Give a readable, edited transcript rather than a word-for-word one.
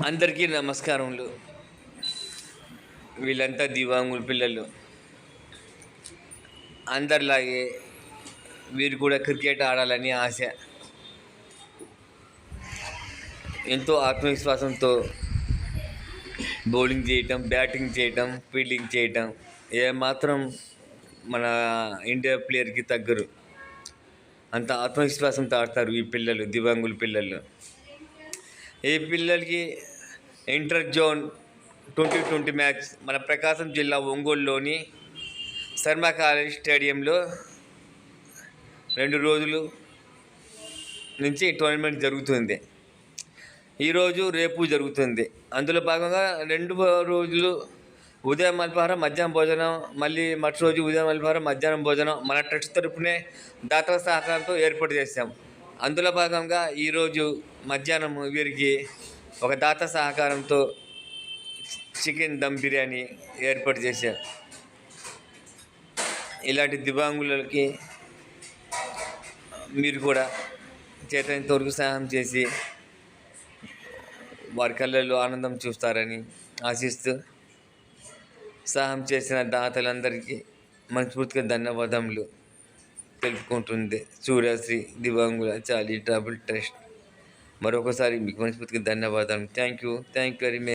అందరికీ నమస్కారములు. వీళ్ళంతా దివ్యాంగుల పిల్లలు. అందరిలాగే వీరు కూడా క్రికెట్ ఆడాలని ఆశ. ఎంతో ఆత్మవిశ్వాసంతో బౌలింగ్ చేయటం, బ్యాటింగ్ చేయటం, ఫీల్డింగ్ చేయటం ఏమాత్రం మన ఇండియా ప్లేయర్కి తగ్గరు. అంత ఆత్మవిశ్వాసంతో ఆడతారు ఈ పిల్లలు, దివ్యాంగుల పిల్లలు. ఈ పిల్లలకి ఇంటర్ జోన్ 2020 మ్యాచ్ మన ప్రకాశం జిల్లా ఒంగోలులోని శర్మ కాలేజ్ స్టేడియంలో 2 రోజులు నుంచి టోర్నమెంట్ జరుగుతుంది. ఈరోజు రేపు జరుగుతుంది. అందులో భాగంగా 2 రోజులు ఉదయం అల్పాహారం, మధ్యాహ్నం భోజనం, మళ్ళీ మరుసటి రోజు ఉదయం అల్పాహారం, మధ్యాహ్నం భోజనం మన ట్రస్ట్ తరపునే దాతల సహకారంతో ఏర్పాటు చేశాం. అందులో భాగంగా ఈరోజు మధ్యాహ్నం వీరికి ఒక దాత సహకారంతో చికెన్ దమ్ బిర్యానీ ఏర్పాటు చేశాం. ఇలాంటి దివ్యాంగులకి మీరు కూడా చేతనంతవరకు సహాయం చేసి వారి కళ్ళల్లో ఆనందం చూస్తారని ఆశిస్తూ, సహాయం చేసిన దాతలందరికీ మనస్ఫూర్తిగా ధన్యవాదములు తెలుపుకుంటుంది సూర్యశ్రీ దివ్యాంగుల చారిటబుల్ ట్రస్ట్. మరొకసారి మీకు మనస్ఫూర్తిగా ధన్యవాదాలు. Thank you very much.